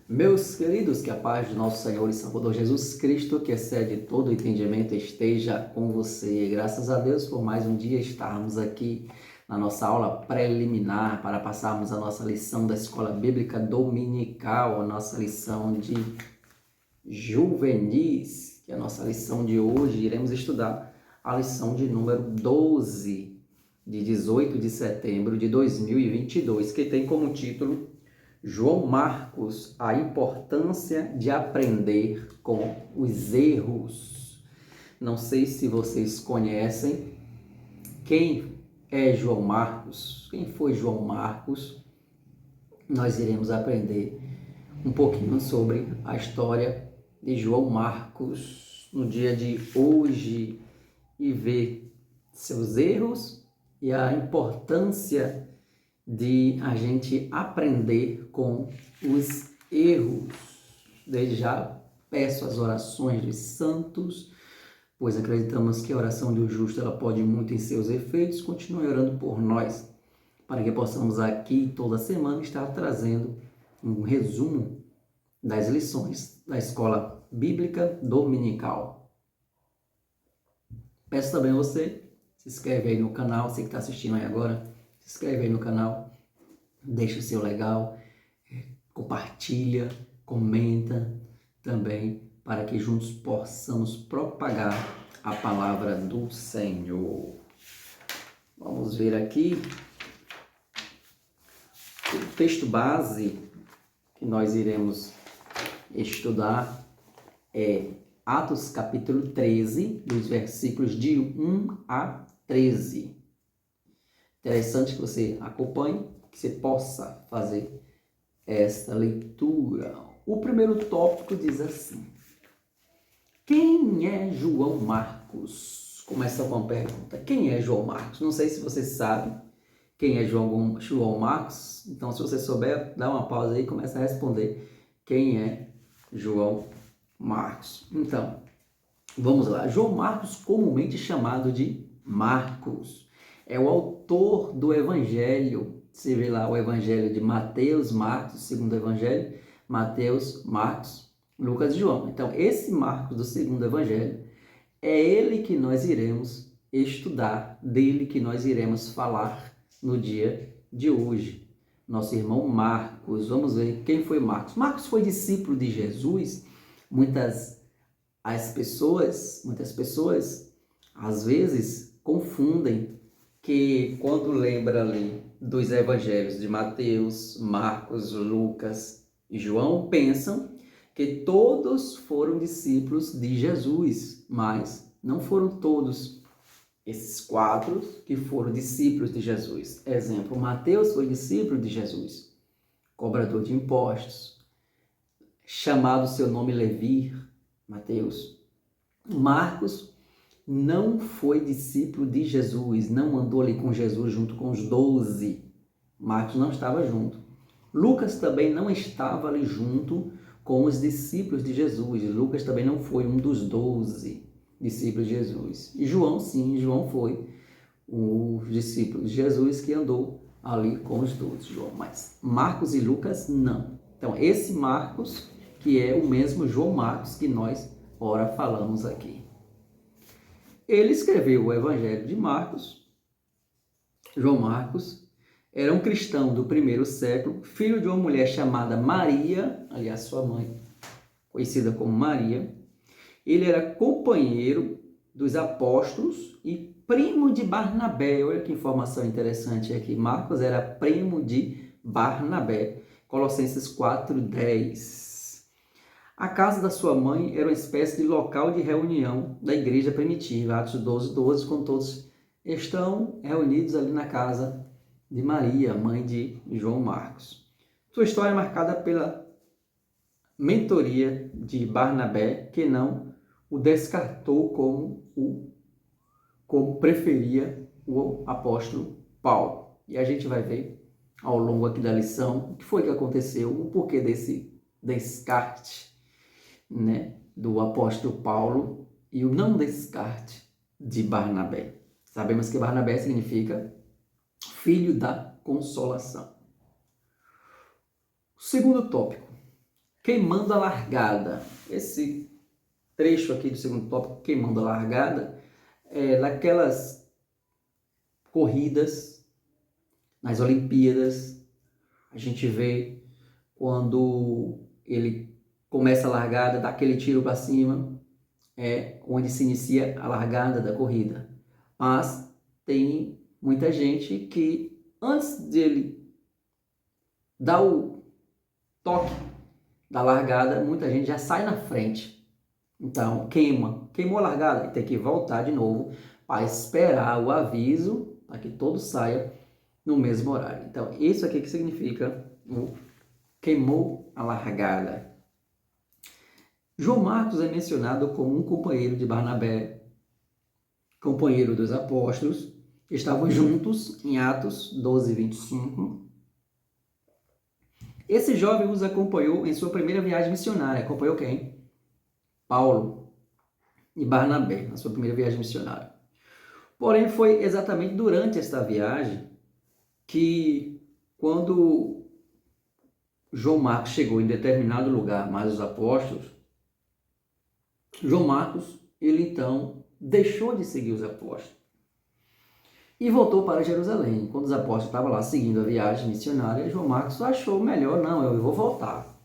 Meus queridos, que a paz do nosso Senhor e Salvador Jesus Cristo, que excede todo o entendimento, esteja com você. Graças a Deus por mais um dia estarmos aqui na nossa aula preliminar para passarmos a nossa lição da Escola Bíblica Dominical, a nossa lição de juvenis, que é a nossa lição de hoje. Iremos estudar a lição de número 12, de 18 de setembro de 2022, que tem como título João Marcos, a importância de aprender com os erros. Não sei se vocês conhecem quem é João Marcos, quem foi João Marcos. Nós iremos aprender um pouquinho sobre a história de João Marcos no dia de hoje e ver seus erros e a importância de a gente aprender com os erros. Desde já peço as orações dos santos, pois acreditamos que a oração do justo ela pode muito em seus efeitos. Continue orando por nós, para que possamos aqui toda semana estar trazendo um resumo das lições da Escola Bíblica Dominical. Peço também a você, se inscreve aí no canal, você que está assistindo aí agora, se inscreve aí no canal, deixa o seu legal, compartilha, comenta também, para que juntos possamos propagar a palavra do Senhor. Vamos ver aqui o texto base que nós iremos estudar é Atos capítulo 13, dos versículos de 1 a 13. Interessante que você acompanhe, que você possa fazer esta leitura. O primeiro tópico diz assim: quem é João Marcos? Começa com a pergunta: quem é João Marcos? Não sei se você sabe quem é João Marcos, então se você souber, dá uma pausa aí e começa a responder quem é João Marcos. Então, vamos lá. João Marcos, comumente chamado de Marcos, é o autor do Evangelho. Você vê lá o Evangelho de Mateus, Marcos, segundo Evangelho, Mateus, Marcos, Lucas e João. Então, esse Marcos do segundo Evangelho é ele que nós iremos estudar, dele que nós iremos falar no dia de hoje. Nosso irmão Marcos. Vamos ver quem foi Marcos. Marcos foi discípulo de Jesus. Muitas pessoas às vezes confundem que quando lembra ali dos evangelhos de Mateus, Marcos, Lucas e João, pensam que todos foram discípulos de Jesus, mas não foram todos esses quatro que foram discípulos de Jesus. Exemplo, Mateus foi discípulo de Jesus, cobrador de impostos, chamado seu nome Levi, Mateus. Marcos não foi discípulo de Jesus, não andou ali com Jesus junto com os 12. Marcos não estava junto. Lucas também não estava ali junto com os discípulos de Jesus. Lucas também não foi um dos 12 discípulos de Jesus. E João, sim, João foi o discípulo de Jesus que andou ali com os 12, João. Mas Marcos e Lucas, não. Então, esse Marcos, que é o mesmo João Marcos que nós, ora, falamos aqui. Ele escreveu o Evangelho de Marcos. João Marcos era um cristão do primeiro século, filho de uma mulher chamada Maria, aliás, sua mãe, conhecida como Maria. Ele era companheiro dos apóstolos e primo de Barnabé. Olha que informação interessante aqui. Marcos era primo de Barnabé. Colossenses 4:10. A casa da sua mãe era uma espécie de local de reunião da igreja primitiva. Atos 12:12, quando todos estão reunidos ali na casa de Maria, mãe de João Marcos. Sua história é marcada pela mentoria de Barnabé, que não o descartou como preferia o apóstolo Paulo. E a gente vai ver ao longo aqui da lição o que foi que aconteceu, o porquê desse descarte, né, do apóstolo Paulo e o não descarte de Barnabé. Sabemos que Barnabé significa filho da consolação. O segundo tópico: queimando a largada. Esse trecho aqui do segundo tópico, queimando a largada, é daquelas corridas nas Olimpíadas. A gente vê quando ele começa a largada, dá aquele tiro para cima, é onde se inicia a largada da corrida. Mas tem muita gente que antes dele dar o toque da largada, muita gente já sai na frente. Então, queimou a largada e tem que voltar de novo para esperar o aviso para que todos saiam no mesmo horário. Então, isso aqui que significa o queimou a largada. João Marcos é mencionado como um companheiro de Barnabé, companheiro dos apóstolos, que estavam juntos em Atos 12, 25. Esse jovem os acompanhou em sua primeira viagem missionária. Acompanhou quem? Paulo e Barnabé, na sua primeira viagem missionária. Porém, foi exatamente durante esta viagem que, quando João Marcos chegou em determinado lugar, mais os apóstolos, João Marcos, ele então deixou de seguir os apóstolos e voltou para Jerusalém. Quando os apóstolos estavam lá seguindo a viagem missionária, João Marcos achou melhor, não, eu vou voltar.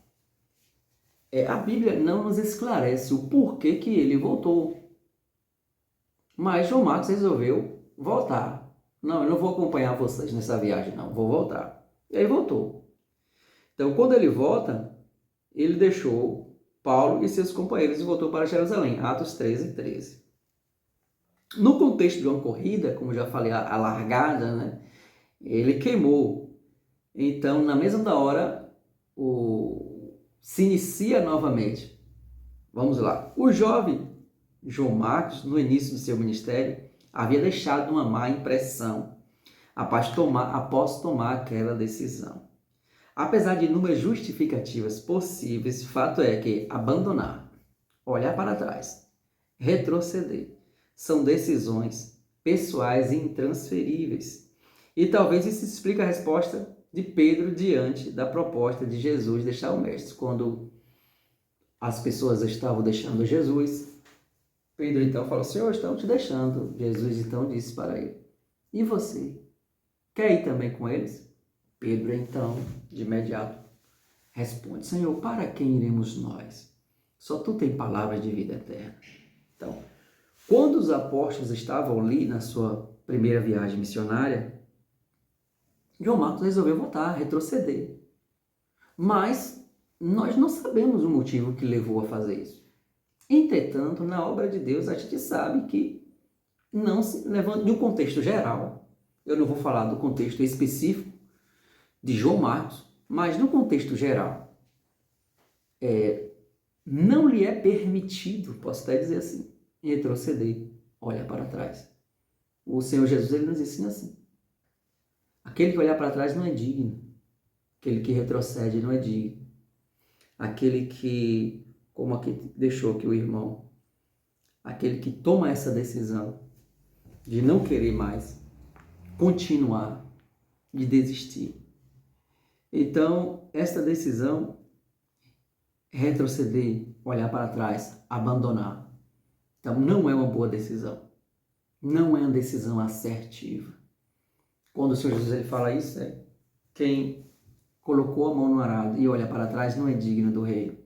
A Bíblia não nos esclarece o porquê que ele voltou. Mas João Marcos resolveu voltar. Não, eu não vou acompanhar vocês nessa viagem, não, vou voltar. E aí voltou. Então, quando ele volta, ele deixou Paulo e seus companheiros e voltou para Jerusalém. Atos 13, 13. No contexto de uma corrida, como já falei, a largada, né? Ele queimou. Então, na mesma hora, se inicia novamente. Vamos lá. O jovem João Marcos, no início do seu ministério, havia deixado uma má impressão após tomar aquela decisão. Apesar de inúmeras justificativas possíveis, fato é que abandonar, olhar para trás, retroceder, são decisões pessoais e intransferíveis. E talvez isso explique a resposta de Pedro diante da proposta de Jesus deixar o mestre. Quando as pessoas estavam deixando Jesus, Pedro então falou: Senhor, estão te deixando. Jesus então disse para ele: e você? Quer ir também com eles? Pedro então, de imediato, responde: Senhor, para quem iremos nós? Só tu tens palavras de vida eterna. Então, quando os apóstolos estavam ali na sua primeira viagem missionária, João Marcos resolveu voltar, retroceder. Mas nós não sabemos o motivo que levou a fazer isso. Entretanto, na obra de Deus, a gente sabe que, não se levando de um contexto geral, eu não vou falar do contexto específico de João Marcos, mas no contexto geral, não lhe é permitido, posso até dizer assim, retroceder, olhar para trás. O Senhor Jesus, ele nos ensina assim: aquele que olhar para trás não é digno, aquele que retrocede não é digno, aquele que, como aqui deixou aqui o irmão, aquele que toma essa decisão de não querer mais continuar, de desistir. Então, esta decisão, retroceder, olhar para trás, abandonar, então não é uma boa decisão, não é uma decisão assertiva. Quando o Senhor Jesus ele fala isso, quem colocou a mão no arado e olha para trás não é digno do reino.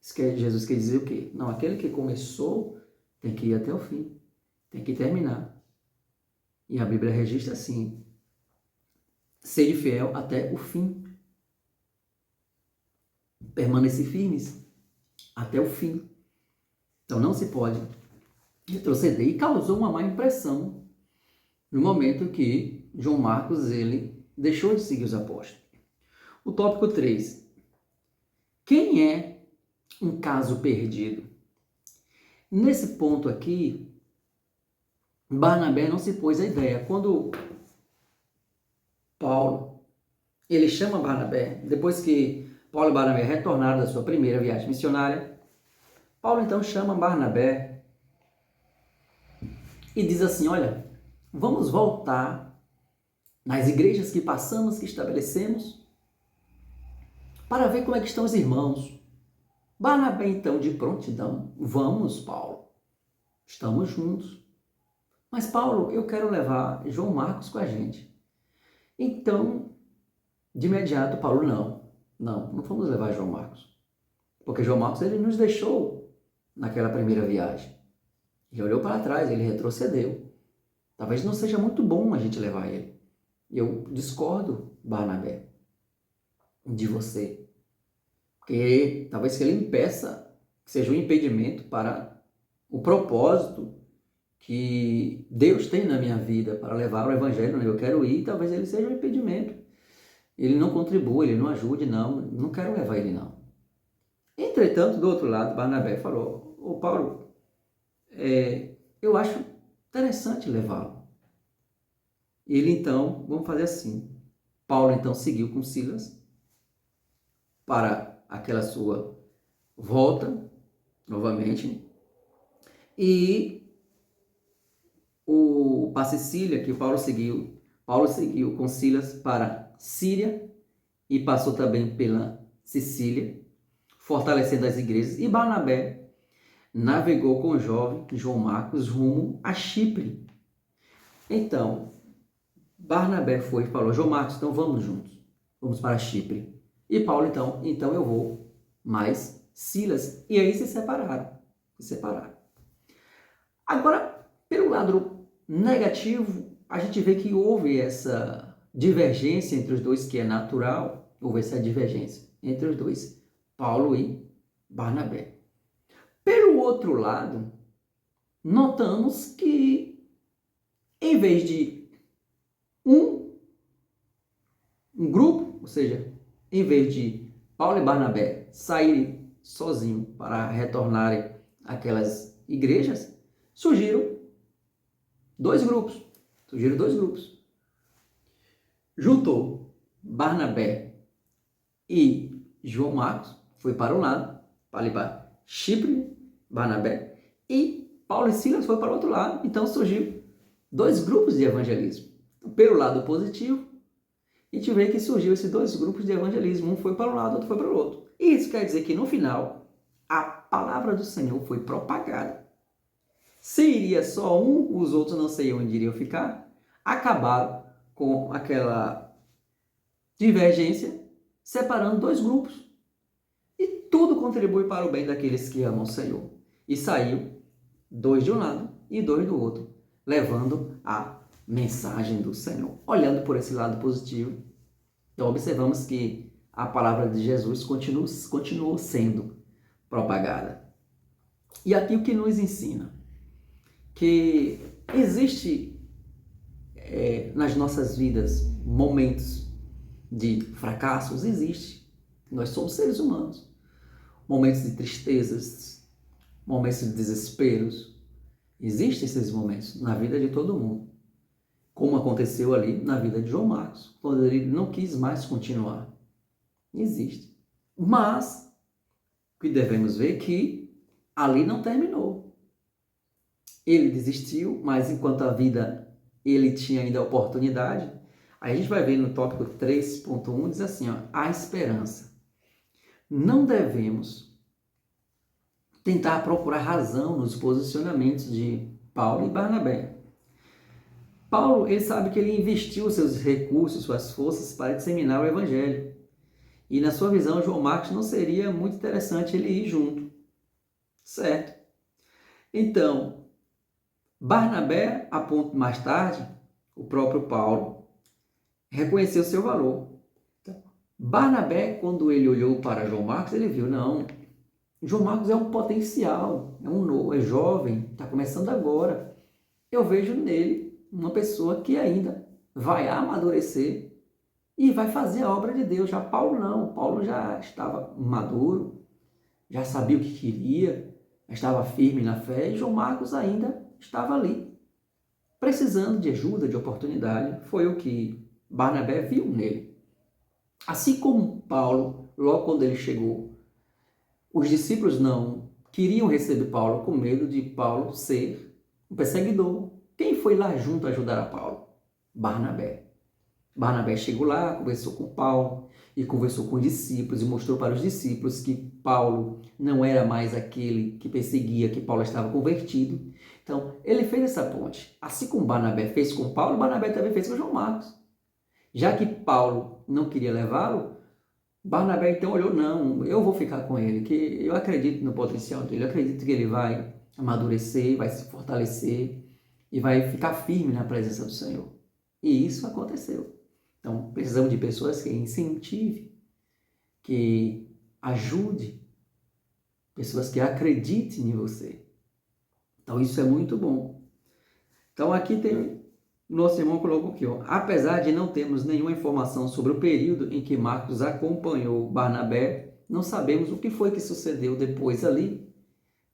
Jesus quer dizer o quê? Não, aquele que começou tem que ir até o fim, tem que terminar. E a Bíblia registra assim: sede fiel até o fim. Permanecer firmes até o fim. Então não se pode retroceder. E causou uma má impressão no momento que João Marcos ele deixou de seguir os apóstolos. O tópico 3. Quem é um caso perdido? Nesse ponto aqui, Barnabé não se pôs a ideia. Quando Paulo ele chama Barnabé, depois que Paulo e Barnabé retornaram da sua primeira viagem missionária, Paulo então chama Barnabé e diz assim: olha, vamos voltar nas igrejas que passamos, que estabelecemos, para ver como é que estão os irmãos. Barnabé, então, de prontidão, vamos, Paulo, estamos juntos. Mas, Paulo, eu quero levar João Marcos com a gente. Então, de imediato, Paulo, não vamos levar João Marcos. Porque João Marcos, ele nos deixou naquela primeira viagem. Ele olhou para trás, ele retrocedeu. Talvez não seja muito bom a gente levar ele. Eu discordo, Barnabé, de você. Porque talvez que ele impeça, que seja um impedimento para o propósito que Deus tem na minha vida para levar o evangelho. Eu quero ir, talvez ele seja um impedimento. Ele não contribua, ele não ajude, não quero levar ele não. Entretanto, do outro lado, Barnabé falou, ô Paulo, eu acho interessante levá-lo. Ele então, vamos fazer assim, Paulo então seguiu com Silas para aquela sua volta, novamente, e para Sicília, que Paulo seguiu com Silas para Síria e passou também pela Sicília, fortalecendo as igrejas, e Barnabé navegou com o jovem João Marcos rumo a Chipre. Então, Barnabé foi e falou, João Marcos, então vamos juntos, vamos para Chipre. E Paulo, então eu vou, mas Silas, e aí se separaram. Agora, pelo lado negativo, a gente vê que houve essa divergência entre os dois, que é natural, houve essa divergência entre os dois, Paulo e Barnabé. Pelo outro lado, notamos que, em vez de um grupo, ou seja, em vez de Paulo e Barnabé saírem sozinhos para retornarem àquelas igrejas, surgiram dois grupos. Juntou Barnabé e João Marcos, foi para um lado, para ir para Chipre, Barnabé, e Paulo e Silas foi para o outro lado. Então surgiu dois grupos de evangelismo. Pelo lado positivo, a gente vê que surgiu esses dois grupos de evangelismo. Um foi para um lado, outro foi para o outro. E isso quer dizer que no final, a palavra do Senhor foi propagada. Se iria só um, os outros não sei onde iriam ficar, acabaram com aquela divergência, separando dois grupos. E tudo contribui para o bem daqueles que amam o Senhor. E saiu dois de um lado e dois do outro, levando a mensagem do Senhor. Olhando por esse lado positivo, então observamos que a palavra de Jesus continuou sendo propagada. E aqui o que nos ensina? Que existe nas nossas vidas momentos de fracassos, existe. Nós somos seres humanos. Momentos de tristezas, momentos de desesperos. Existem esses momentos na vida de todo mundo. Como aconteceu ali na vida de João Marcos, quando ele não quis mais continuar. Existe. Mas, o que devemos ver é que ali não terminou. Ele desistiu, mas enquanto a vida, ele tinha ainda a oportunidade. Aí a gente vai ver no tópico 3.1, diz assim, a esperança. Não devemos tentar procurar razão nos posicionamentos de Paulo e Barnabé. Paulo, ele sabe que ele investiu seus recursos, suas forças para disseminar o evangelho. E na sua visão, João Marcos não seria muito interessante ele ir junto. Certo? Então, Barnabé, a ponto mais tarde, o próprio Paulo, reconheceu seu valor. Barnabé, quando ele olhou para João Marcos, ele viu, não, João Marcos é um potencial, é jovem, está começando agora. Eu vejo nele uma pessoa que ainda vai amadurecer e vai fazer a obra de Deus. Já Paulo não, Paulo já estava maduro, já sabia o que queria, já estava firme na fé, e João Marcos ainda estava ali, precisando de ajuda, de oportunidade. Foi o que Barnabé viu nele. Assim como Paulo, logo quando ele chegou, os discípulos não queriam receber Paulo com medo de Paulo ser um perseguidor. Quem foi lá junto ajudar a Paulo? Barnabé. Barnabé chegou lá, conversou com Paulo, e conversou com os discípulos e mostrou para os discípulos que Paulo não era mais aquele que perseguia, que Paulo estava convertido. Então, ele fez essa ponte. Assim como Barnabé fez com Paulo, Barnabé também fez com João Marcos. Já que Paulo não queria levá-lo, Barnabé então olhou, não, eu vou ficar com ele, que eu acredito no potencial dele, eu acredito que ele vai amadurecer, vai se fortalecer e vai ficar firme na presença do Senhor. E isso aconteceu. Então, precisamos de pessoas que incentivem, que ajudem, pessoas que acreditem em você. Então, isso é muito bom. Então, aqui tem, nosso irmão colocou aqui, ó, apesar de não termos nenhuma informação sobre o período em que Marcos acompanhou Barnabé, não sabemos o que foi que sucedeu depois ali,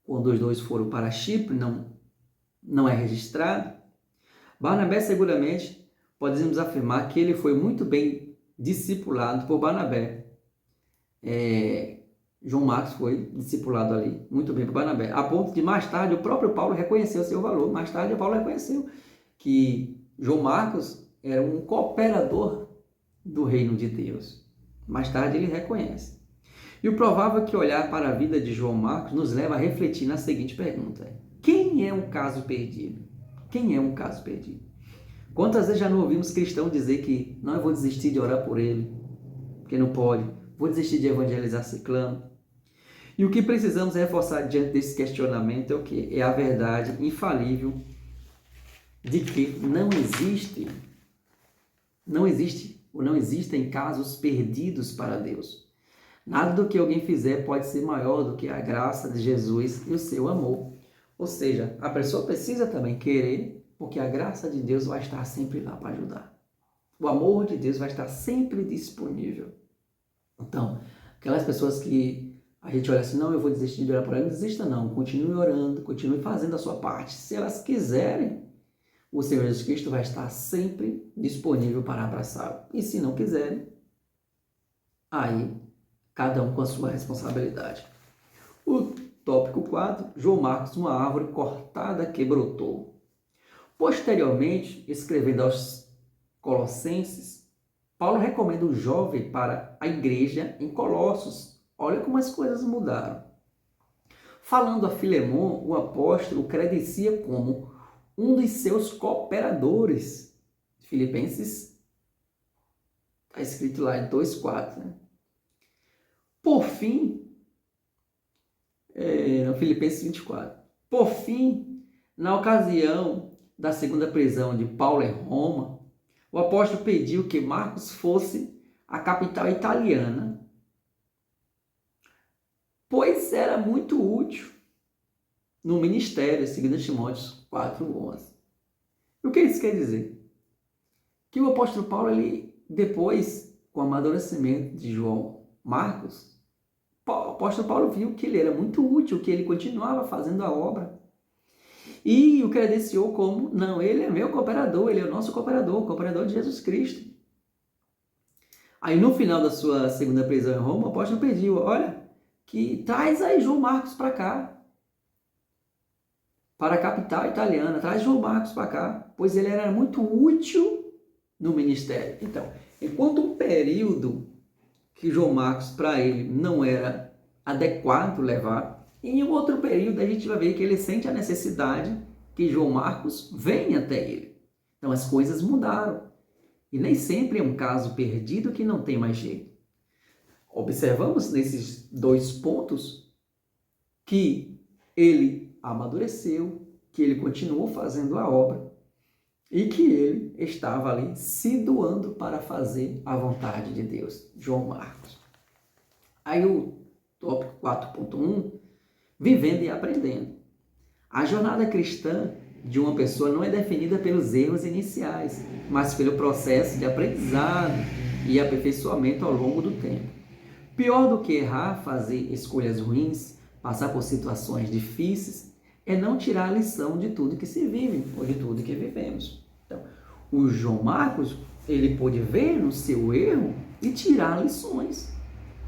quando os dois foram para Chipre, não é registrado. Barnabé seguramente podemos afirmar que ele foi muito bem discipulado por Barnabé. João Marcos foi discipulado ali muito bem por Barnabé, a ponto de mais tarde o próprio Paulo reconheceu seu valor. Mais tarde Paulo reconheceu que João Marcos era um cooperador do reino de Deus. Mais tarde ele reconhece. E o provável é que olhar para a vida de João Marcos nos leva a refletir na seguinte pergunta: quem é um caso perdido? Quem é um caso perdido? Quantas vezes já não ouvimos cristãos dizer que não, eu vou desistir de orar por ele, porque não pode, vou desistir de evangelizar ciclano. E o que precisamos reforçar diante desse questionamento é o quê? É a verdade infalível de que não existem casos perdidos para Deus. Nada do que alguém fizer pode ser maior do que a graça de Jesus e o seu amor. Ou seja, a pessoa precisa também querer, porque a graça de Deus vai estar sempre lá para ajudar. O amor de Deus vai estar sempre disponível. Então, aquelas pessoas que a gente olha assim, não, eu vou desistir de orar por ela, não desista não, continue orando, continue fazendo a sua parte. Se elas quiserem, o Senhor Jesus Cristo vai estar sempre disponível para abraçá-lo. E se não quiserem, aí cada um com a sua responsabilidade. O tópico 4, João Marcos, uma árvore cortada que brotou. Posteriormente, escrevendo aos Colossenses, Paulo recomenda o jovem para a igreja em Colossos. Olha como as coisas mudaram. Falando a Filemon, o apóstolo o credencia como um dos seus cooperadores. Filipenses, está escrito lá em 2,4. Né? Por fim, Filipenses 24. Por fim, na ocasião da segunda prisão de Paulo em Roma, o apóstolo pediu que Marcos fosse à capital italiana, pois era muito útil no ministério, segundo Timóteo 4,11. O que isso quer dizer? Que o apóstolo Paulo, ele, depois, com o amadurecimento de João Marcos, o apóstolo Paulo viu que ele era muito útil, que ele continuava fazendo a obra. E o credenciou como, não, ele é meu cooperador, ele é o nosso cooperador, o cooperador de Jesus Cristo. Aí no final da sua segunda prisão em Roma, o apóstolo pediu, olha, que traz aí João Marcos para cá, para a capital italiana, traz João Marcos para cá, pois ele era muito útil no ministério. Então, enquanto um período que João Marcos, para ele, não era adequado levar, em um outro período a gente vai ver que ele sente a necessidade que João Marcos venha até ele. Então as coisas mudaram. E nem sempre é um caso perdido que não tem mais jeito. Observamos nesses dois pontos que ele amadureceu, que ele continuou fazendo a obra e que ele estava ali se doando para fazer a vontade de Deus. João Marcos. Aí o tópico 4.1, vivendo e aprendendo. A jornada cristã de uma pessoa não é definida pelos erros iniciais, mas pelo processo de aprendizado e aperfeiçoamento ao longo do tempo. Pior do que errar, fazer escolhas ruins, passar por situações difíceis, é não tirar a lição de tudo que se vive, ou de tudo que vivemos. Então, o João Marcos, ele pôde ver no seu erro e tirar lições.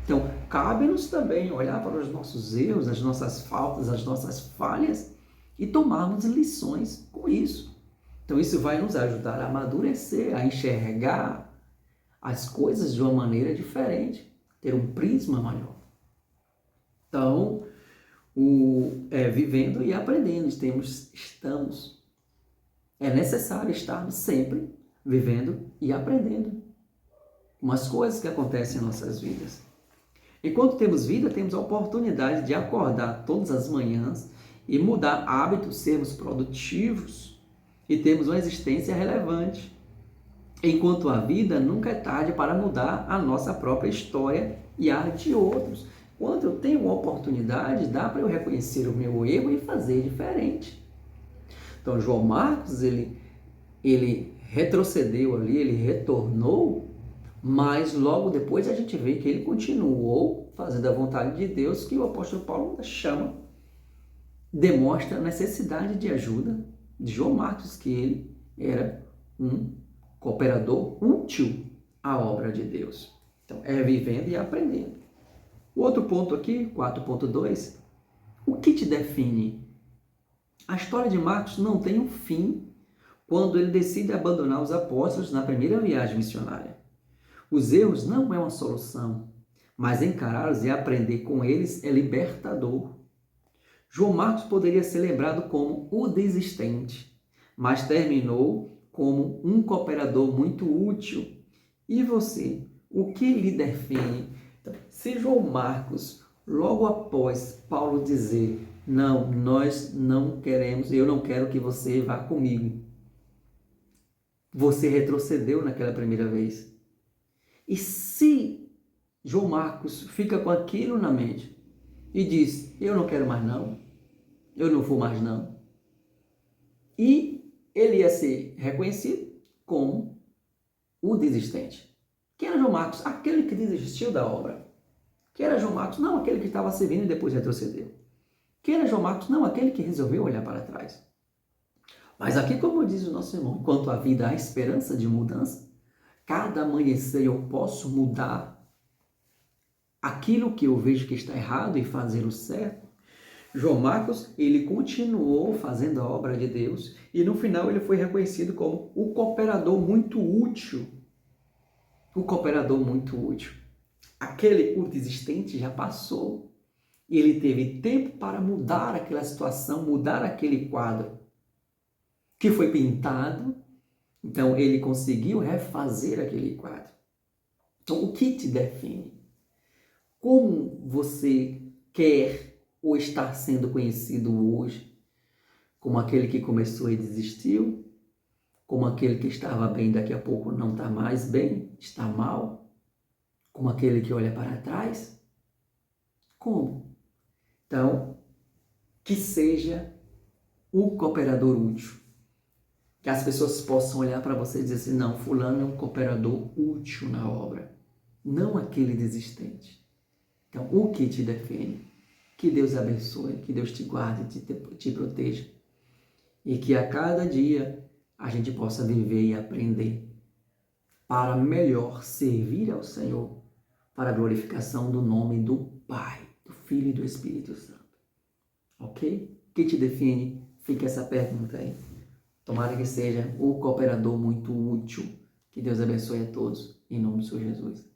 Então, cabe-nos também olhar para os nossos erros, as nossas faltas, as nossas falhas e tomarmos lições com isso. Então, isso vai nos ajudar a amadurecer, a enxergar as coisas de uma maneira diferente, ter um prisma maior. Então, vivendo e aprendendo, estamos. É necessário estarmos sempre vivendo e aprendendo com as coisas que acontecem em nossas vidas. Enquanto temos vida, temos a oportunidade de acordar todas as manhãs e mudar hábitos, sermos produtivos e termos uma existência relevante. Enquanto a vida, nunca é tarde para mudar a nossa própria história e a de outros. Quando eu tenho uma oportunidade, dá para eu reconhecer o meu erro e fazer diferente. Então, João Marcos, ele retrocedeu ali, ele retornou, mas logo depois a gente vê que ele continuou fazendo a vontade de Deus, que o apóstolo Paulo chama, demonstra a necessidade de ajuda de João Marcos, que ele era um cooperador útil à obra de Deus. Então, é vivendo e aprendendo. O outro ponto aqui, 4.2, o que te define? A história de Marcos não tem um fim quando ele decide abandonar os apóstolos na primeira viagem missionária. Os erros não é uma solução, mas encará-los e aprender com eles é libertador. João Marcos poderia ser lembrado como o desistente, mas terminou como um cooperador muito útil. E você, o que lhe define? Então, se João Marcos, logo após Paulo dizer, não, nós não queremos, eu não quero que você vá comigo, você retrocedeu naquela primeira vez. E se João Marcos fica com aquilo na mente e diz, eu não quero mais não, eu não vou mais não, e ele ia ser reconhecido como o desistente. Quem era João Marcos? Aquele que desistiu da obra. Quem era João Marcos? Não aquele que estava servindo e depois retrocedeu. Quem era João Marcos? Não aquele que resolveu olhar para trás. Mas aqui, como diz o nosso irmão, enquanto a vida há esperança de mudança, cada amanhecer eu posso mudar aquilo que eu vejo que está errado e fazer o certo. João Marcos, ele continuou fazendo a obra de Deus e no final ele foi reconhecido como o cooperador muito útil. O cooperador muito útil. O desistente já passou e ele teve tempo para mudar aquela situação, mudar aquele quadro que foi pintado. Então ele conseguiu refazer aquele quadro. Então o que te define? Como você quer ou está sendo conhecido hoje? Como aquele que começou e desistiu? Como aquele que estava bem, daqui a pouco não está mais bem, está mal? Como aquele que olha para trás? Como? Então, que seja o cooperador útil. Que as pessoas possam olhar para você e dizer assim, não, fulano é um cooperador útil na obra. Não aquele desistente. Então, o que te define? Que Deus abençoe, que Deus te guarde, te proteja. E que a cada dia a gente possa viver e aprender para melhor servir ao Senhor, para a glorificação do nome do Pai, do Filho e do Espírito Santo. Ok? O que te define? Fica essa pergunta aí. Tomara que seja o cooperador muito útil. Que Deus abençoe a todos, em nome do Senhor Jesus.